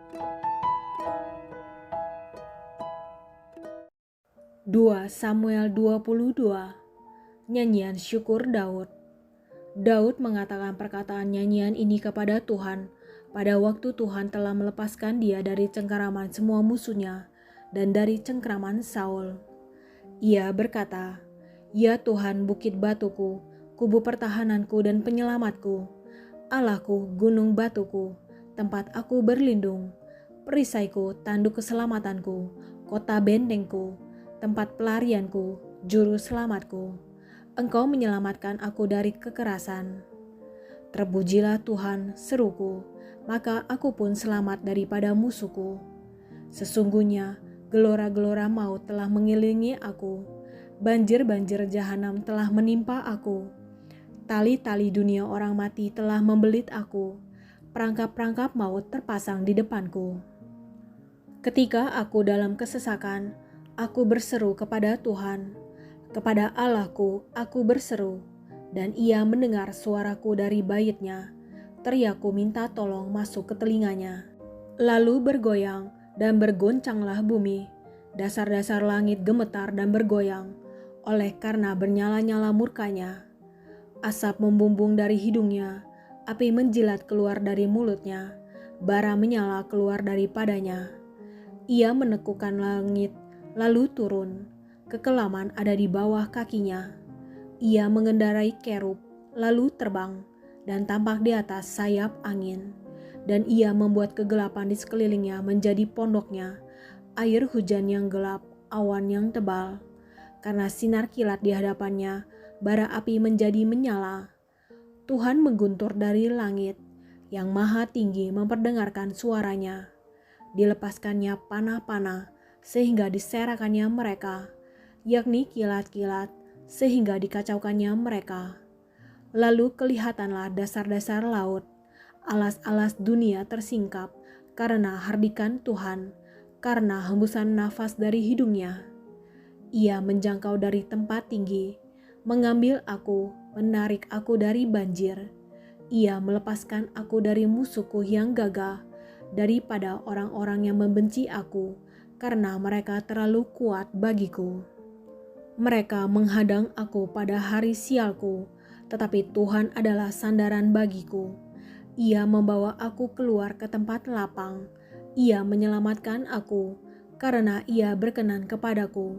2 Samuel 22. Nyanyian syukur Daud. Daud mengatakan perkataan nyanyian ini kepada Tuhan pada waktu Tuhan telah melepaskan dia dari cengkeraman semua musuhnya dan dari cengkeraman Saul. Ia berkata, "Ya Tuhan, bukit batuku, kubu pertahananku dan penyelamatku, Allahku, gunung batuku, tempat aku berlindung, perisaiku, tanduk keselamatanku, kota bentengku, tempat pelarianku, juru selamatku. Engkau menyelamatkan aku dari kekerasan. Terpujilah Tuhan, seruku, maka aku pun selamat daripada musuhku. Sesungguhnya gelora-gelora maut telah mengelilingi aku, banjir-banjir jahanam telah menimpa aku. Tali-tali dunia orang mati telah membelit aku, perangkap-perangkap maut terpasang di depanku. Ketika aku dalam kesesakan, aku berseru kepada Tuhan, kepada Allahku aku berseru, dan Ia mendengar suaraku dari baitnya. Teriakku minta tolong masuk ke telinganya. Lalu bergoyang dan bergoncanglah bumi, dasar-dasar langit gemetar dan bergoyang, oleh karena bernyala-nyala murkanya. Asap membumbung dari hidungnya, api menjilat keluar dari mulutnya, bara menyala keluar daripadanya. Ia menekukan langit, lalu turun, kekelaman ada di bawah kakinya. Ia mengendarai kerub, lalu terbang, dan tampak di atas sayap angin. Dan ia membuat kegelapan di sekelilingnya menjadi pondoknya, air hujan yang gelap, awan yang tebal. Karena sinar kilat di hadapannya, bara api menjadi menyala. Tuhan mengguntur dari langit, yang maha tinggi memperdengarkan suaranya. Dilepaskannya panah-panah, sehingga diserakannya mereka, yakni kilat-kilat, sehingga dikacaukannya mereka. Lalu kelihatanlah dasar-dasar laut, alas-alas dunia tersingkap, karena hardikan Tuhan, karena hembusan nafas dari hidungnya. Ia menjangkau dari tempat tinggi, mengambil aku, menarik aku dari banjir. Ia melepaskan aku dari musuhku yang gagah, daripada orang-orang yang membenci aku, karena mereka terlalu kuat bagiku. Mereka menghadang aku pada hari sialku, tetapi Tuhan adalah sandaran bagiku. Ia membawa aku keluar ke tempat lapang. Ia menyelamatkan aku, karena Ia berkenan kepadaku.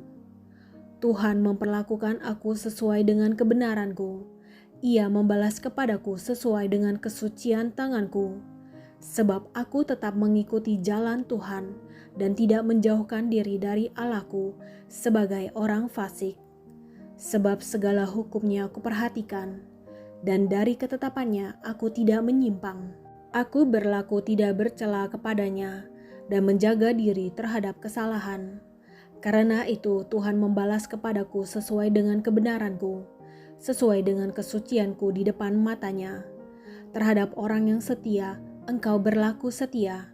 Tuhan memperlakukan aku sesuai dengan kebenaranku. Ia membalas kepadaku sesuai dengan kesucian tanganku. Sebab aku tetap mengikuti jalan Tuhan dan tidak menjauhkan diri dari Allahku sebagai orang fasik. Sebab segala hukumnya aku perhatikan, dan dari ketetapannya aku tidak menyimpang. Aku berlaku tidak bercela kepadanya dan menjaga diri terhadap kesalahan. Karena itu Tuhan membalas kepadaku sesuai dengan kebenaranku, sesuai dengan kesucianku di depan matanya. Terhadap orang yang setia, Engkau berlaku setia.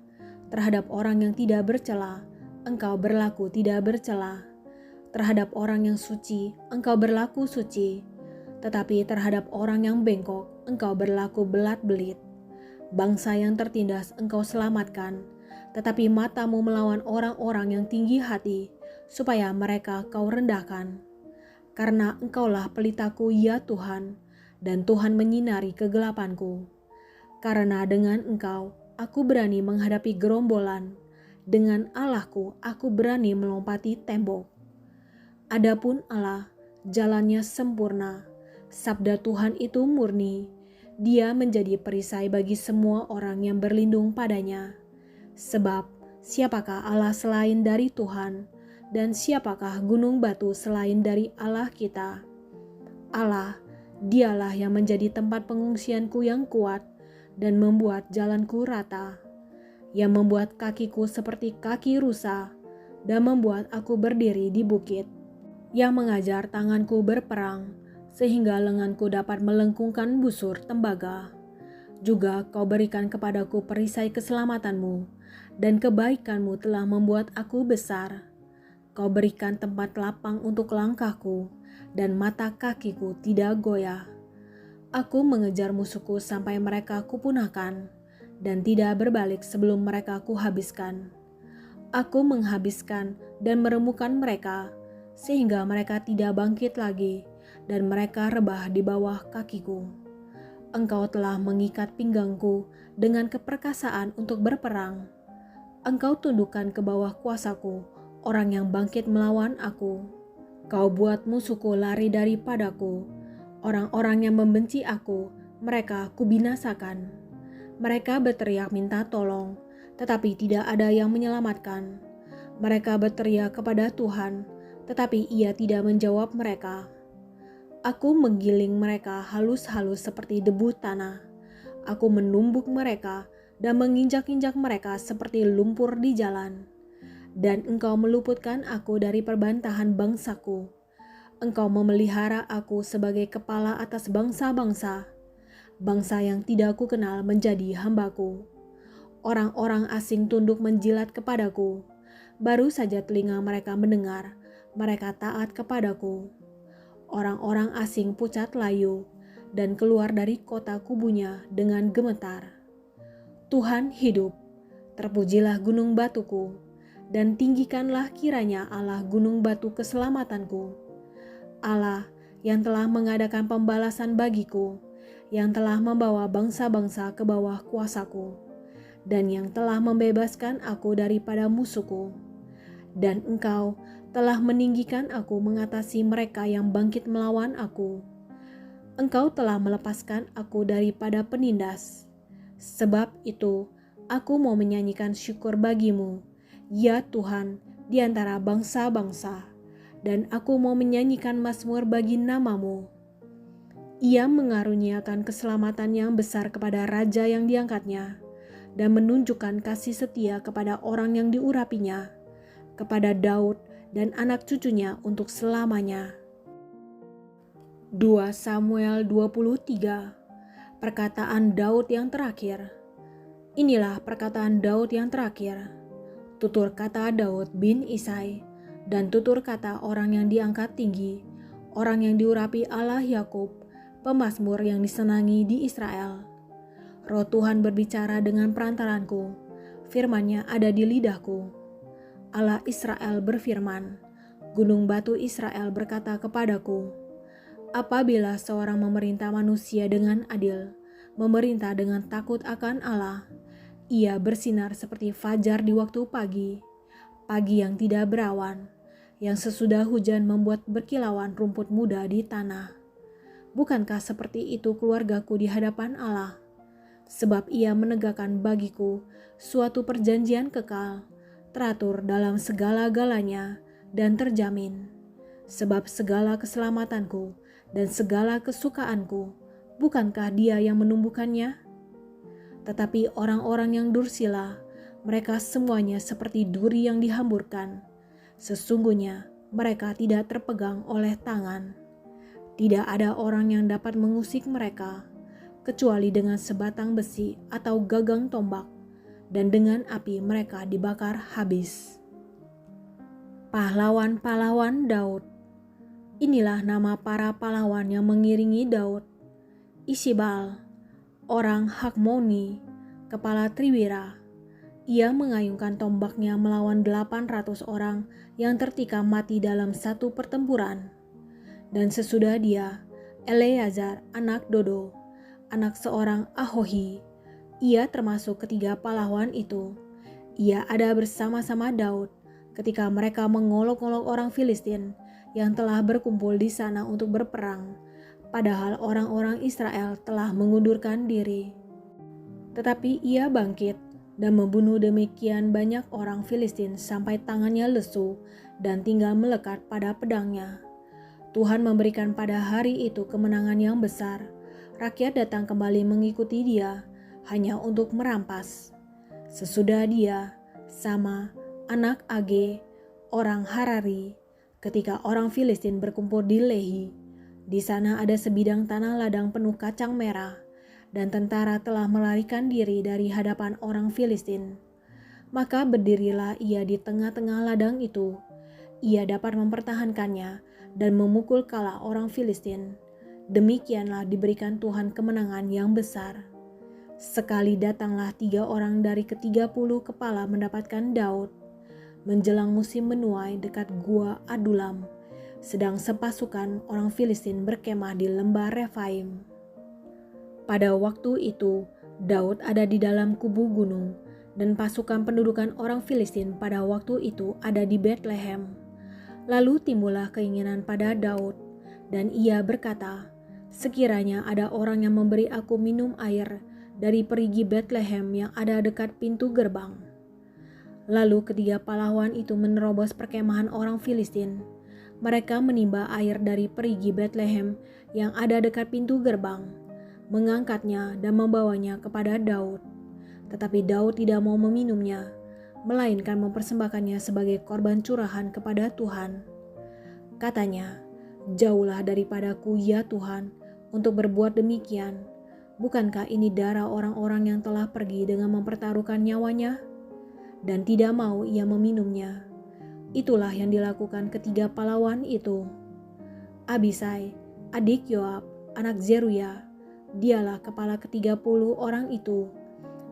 Terhadap orang yang tidak bercela, Engkau berlaku tidak bercela. Terhadap orang yang suci, Engkau berlaku suci. Tetapi terhadap orang yang bengkok, Engkau berlaku belat-belit. Bangsa yang tertindas Engkau selamatkan, tetapi matamu melawan orang-orang yang tinggi hati, supaya mereka Kau rendahkan. Karena Engkaulah pelitaku, ya Tuhan, dan Tuhan menyinari kegelapanku. Karena dengan Engkau, aku berani menghadapi gerombolan. Dengan Allahku, aku berani melompati tembok. Adapun Allah, jalannya sempurna. Sabda Tuhan itu murni. Dia menjadi perisai bagi semua orang yang berlindung padanya. Sebab siapakah Allah selain dari Tuhan, dan siapakah gunung batu selain dari Allah kita? Allah, Dialah yang menjadi tempat pengungsianku yang kuat, dan membuat jalanku rata, yang membuat kakiku seperti kaki rusa, dan membuat aku berdiri di bukit, yang mengajar tanganku berperang, sehingga lenganku dapat melengkungkan busur tembaga. Juga Kau berikan kepadaku perisai keselamatanmu, dan kebaikanmu telah membuat aku besar. Kau berikan tempat lapang untuk langkahku, dan mata kakiku tidak goyah. Aku mengejar musuhku sampai mereka kupunahkan, dan tidak berbalik sebelum mereka kuhabiskan. Aku menghabiskan dan meremukkan mereka, sehingga mereka tidak bangkit lagi, dan mereka rebah di bawah kakiku. Engkau telah mengikat pinggangku dengan keperkasaan untuk berperang. Engkau tundukkan ke bawah kuasaku orang yang bangkit melawan aku. Kau buat musuhku lari daripadaku. Orang-orang yang membenci aku, mereka kubinasakan. Mereka berteriak minta tolong, tetapi tidak ada yang menyelamatkan. Mereka berteriak kepada Tuhan, tetapi Ia tidak menjawab mereka. Aku menggiling mereka halus-halus seperti debu tanah. Aku menumbuk mereka dan menginjak-injak mereka seperti lumpur di jalan. Dan Engkau meluputkan aku dari perbantahan bangsaku. Engkau memelihara aku sebagai kepala atas bangsa-bangsa. Bangsa yang tidak aku kenal menjadi hambaku. Orang-orang asing tunduk menjilat kepadaku. Baru saja telinga mereka mendengar, mereka taat kepadaku. Orang-orang asing pucat layu dan keluar dari kota kubunya dengan gemetar. Tuhan hidup, terpujilah gunung batuku, dan tinggikanlah kiranya Allah gunung batu keselamatanku. Allah yang telah mengadakan pembalasan bagiku, yang telah membawa bangsa-bangsa ke bawah kuasaku, dan yang telah membebaskan aku daripada musuhku. Dan Engkau telah meninggikan aku mengatasi mereka yang bangkit melawan aku. Engkau telah melepaskan aku daripada penindas. Sebab itu, aku mau menyanyikan syukur bagimu, ya Tuhan, di antara bangsa-bangsa, dan aku mau menyanyikan mazmur bagi namamu. Ia mengaruniakan keselamatan yang besar kepada raja yang diangkatnya, dan menunjukkan kasih setia kepada orang yang diurapinya, kepada Daud dan anak cucunya untuk selamanya. 2 Samuel 23. Perkataan Daud yang terakhir. Inilah perkataan Daud yang terakhir. Tutur kata Daud bin Isai, dan tutur kata orang yang diangkat tinggi, orang yang diurapi Allah Yakub, pemazmur yang disenangi di Israel. Roh Tuhan berbicara dengan perantaranku, firman-Nya ada di lidahku. Allah Israel berfirman, gunung batu Israel berkata kepadaku, apabila seorang memerintah manusia dengan adil, memerintah dengan takut akan Allah, ia bersinar seperti fajar di waktu pagi, pagi yang tidak berawan, yang sesudah hujan membuat berkilauan rumput muda di tanah. Bukankah seperti itu keluargaku di hadapan Allah? Sebab ia menegakkan bagiku suatu perjanjian kekal, teratur dalam segala-galanya dan terjamin. Sebab segala keselamatanku dan segala kesukaanku, bukankah Dia yang menumbuhkannya? Tetapi orang-orang yang dursila, mereka semuanya seperti duri yang dihamburkan. Sesungguhnya mereka tidak terpegang oleh tangan. Tidak ada orang yang dapat mengusik mereka, kecuali dengan sebatang besi atau gagang tombak, dan dengan api mereka dibakar habis. Pahlawan-pahlawan Daud. Inilah nama para pahlawan yang mengiringi Daud. Isibal, orang Hakmoni, kepala Triwira. Ia mengayunkan tombaknya melawan 800 orang yang tertikam mati dalam satu pertempuran. Dan sesudah dia, Eleazar anak Dodo, anak seorang Ahohi. Ia termasuk ketiga pahlawan itu. Ia ada bersama-sama Daud ketika mereka mengolok-olok orang Filistin yang telah berkumpul di sana untuk berperang, padahal orang-orang Israel telah mengundurkan diri. Tetapi ia bangkit dan membunuh demikian banyak orang Filistin sampai tangannya lesu dan tinggal melekat pada pedangnya. Tuhan memberikan pada hari itu kemenangan yang besar. Rakyat datang kembali mengikuti dia hanya untuk merampas. Sesudah dia, Sama, anak Age, orang Harari, ketika orang Filistin berkumpul di Lehi. Di sana ada sebidang tanah ladang penuh kacang merah, dan tentara telah melarikan diri dari hadapan orang Filistin. Maka berdirilah ia di tengah-tengah ladang itu. Ia dapat mempertahankannya dan memukul kalah orang Filistin. Demikianlah diberikan Tuhan kemenangan yang besar. Sekali datanglah 3 orang dari ke-30 kepala mendapatkan Daud menjelang musim menuai dekat gua Adulam, sedang sepasukan orang Filistin berkemah di lembah Refaim. Pada waktu itu Daud ada di dalam kubu gunung, dan pasukan pendudukan orang Filistin pada waktu itu ada di Betlehem. Lalu timbullah keinginan pada Daud, dan ia berkata, "Sekiranya ada orang yang memberi aku minum air dari perigi Betlehem yang ada dekat pintu gerbang." Lalu ketiga pahlawan itu menerobos perkemahan orang Filistin. Mereka menimba air dari perigi Betlehem yang ada dekat pintu gerbang, mengangkatnya dan membawanya kepada Daud. Tetapi Daud tidak mau meminumnya, melainkan mempersembahkannya sebagai korban curahan kepada Tuhan. Katanya, "Jauhlah daripadaku ya Tuhan untuk berbuat demikian. Bukankah ini darah orang-orang yang telah pergi dengan mempertaruhkan nyawanya?" Dan tidak mau ia meminumnya. Itulah yang dilakukan ketiga pahlawan itu. Abisai, adik Yoab, anak Zeruya, dialah kepala ke-30 orang itu,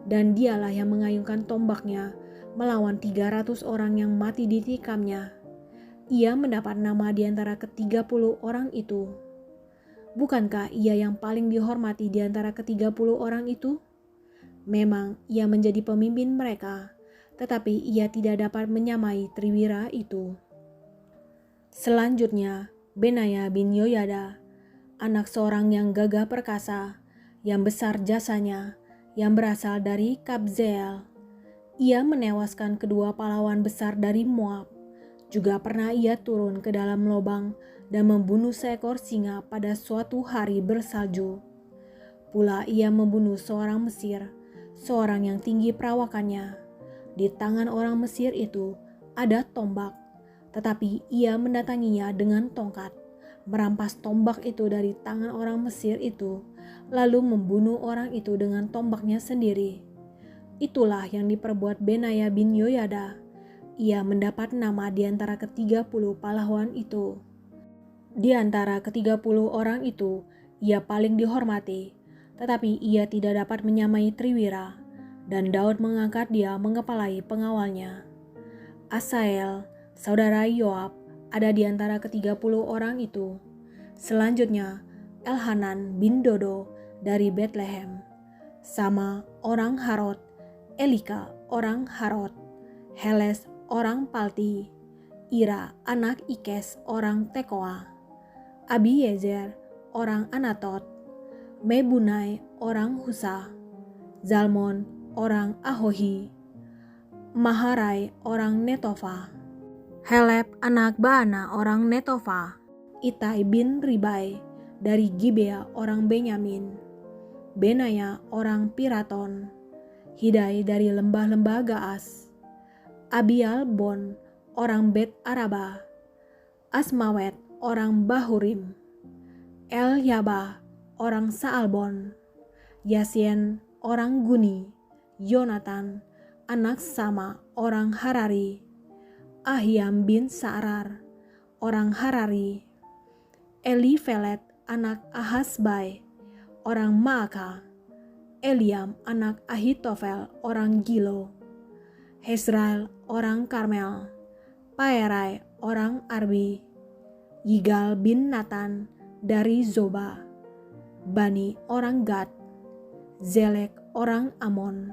dan dialah yang mengayunkan tombaknya melawan 300 orang yang mati ditikamnya. Ia mendapat nama di antara ke-30 orang itu. Bukankah ia yang paling dihormati di antara ke-30 orang itu? Memang ia menjadi pemimpin mereka, tetapi ia tidak dapat menyamai Triwira itu. Selanjutnya, Benaya bin Yoyada, anak seorang yang gagah perkasa, yang besar jasanya, yang berasal dari Kabzeel. Ia menewaskan kedua pahlawan besar dari Moab. Juga pernah ia turun ke dalam lubang dan membunuh seekor singa pada suatu hari bersalju. Pula ia membunuh seorang Mesir, seorang yang tinggi perawakannya. Di tangan orang Mesir itu ada tombak, tetapi ia mendatanginya dengan tongkat, merampas tombak itu dari tangan orang Mesir itu, lalu membunuh orang itu dengan tombaknya sendiri. Itulah yang diperbuat Benaya bin Yoyada. Ia mendapat nama di antara ke-30 pahlawan itu. Di antara ke-30 orang itu, ia paling dihormati, tetapi ia tidak dapat menyamai Triwira, dan Daud mengangkat dia mengepalai pengawalnya. Asael, saudara Yoab, ada di antara ke-30 orang itu. Selanjutnya, Elhanan bin Dodo dari Betlehem, Sama orang Harod, Elika orang Harod, Heles orang Palti, Ira anak Ikes orang Tekoa, Abiezer orang Anatot, Mebunai orang Husa, Zalmon orang Ahohi, Maharai orang Netofa, Heleb anak Baana orang Netofa, Itai bin Ribai dari Gibea orang Benyamin, Benaya orang Piraton, Hidai dari lembah-lembah Gaas, Abial Bon orang Bet Araba, Asmawet orang Bahurim, El-Yabah orang Saalbon, Yasien orang Guni, Yonatan anak Sama orang Harari, Ahiam bin Sa'rar orang Harari, Elifelet anak Ahasbai orang Maaka, Eliam anak Ahitofel orang Gilo, Hezrael orang Karmel, Paerai orang Arbi, Yigal bin Natan dari Zoba, Bani orang Gad, Zelek orang Amon,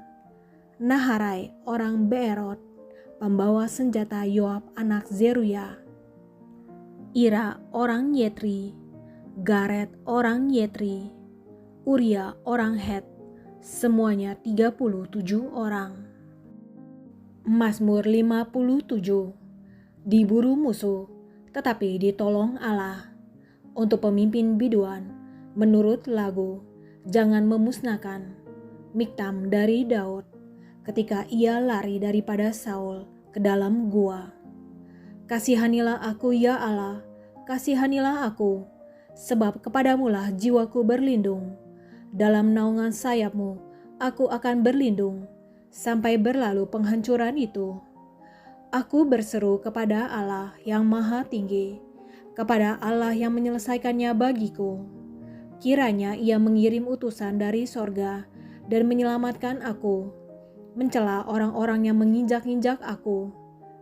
Naharai orang Beerot, pembawa senjata Yoab anak Zeruya, Ira orang Yetri, Garet orang Yetri, Uria orang Het, semuanya 37 orang. Mazmur 57. Diburu musuh, tetapi ditolong Allah. Untuk pemimpin biduan, menurut lagu, jangan memusnahkan. Miktam dari Daud, ketika ia lari daripada Saul ke dalam gua. Kasihanilah aku ya Allah, kasihanilah aku, sebab kepadamulah jiwaku berlindung. Dalam naungan sayapmu, aku akan berlindung, sampai berlalu penghancuran itu. Aku berseru kepada Allah yang maha tinggi, kepada Allah yang menyelesaikannya bagiku. Kiranya ia mengirim utusan dari sorga dan menyelamatkan aku, mencela orang-orang yang menginjak-injak aku.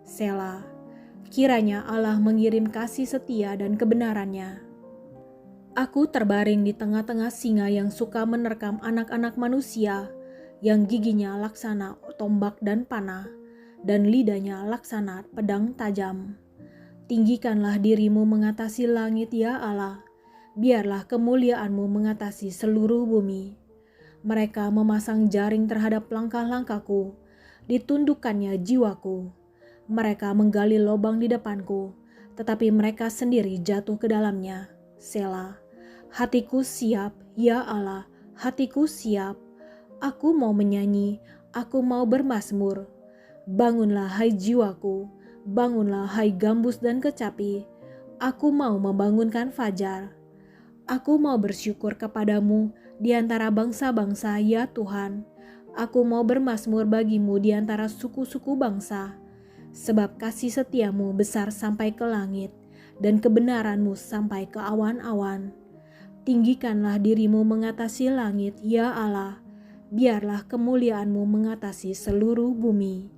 Sela. Kiranya Allah mengirim kasih setia dan kebenarannya. Aku terbaring di tengah-tengah singa yang suka menerkam anak-anak manusia, yang giginya laksana tombak dan panah, dan lidahnya laksana pedang tajam. Tinggikanlah dirimu mengatasi langit, ya Allah. Biarlah kemuliaan-Mu mengatasi seluruh bumi. Mereka memasang jaring terhadap langkah-langkahku, ditundukkannya jiwaku. Mereka menggali lubang di depanku, tetapi mereka sendiri jatuh ke dalamnya. Sela. Hatiku siap, ya Allah, hatiku siap. Aku mau menyanyi, aku mau bermazmur. Bangunlah hai jiwaku, bangunlah hai gambus dan kecapi. Aku mau membangunkan fajar. Aku mau bersyukur kepadamu di antara bangsa-bangsa, ya Tuhan. Aku mau bermazmur bagimu di antara suku-suku bangsa. Sebab kasih setiamu besar sampai ke langit, dan kebenaranmu sampai ke awan-awan. Tinggikanlah dirimu mengatasi langit, ya Allah. Biarlah kemuliaanmu mengatasi seluruh bumi.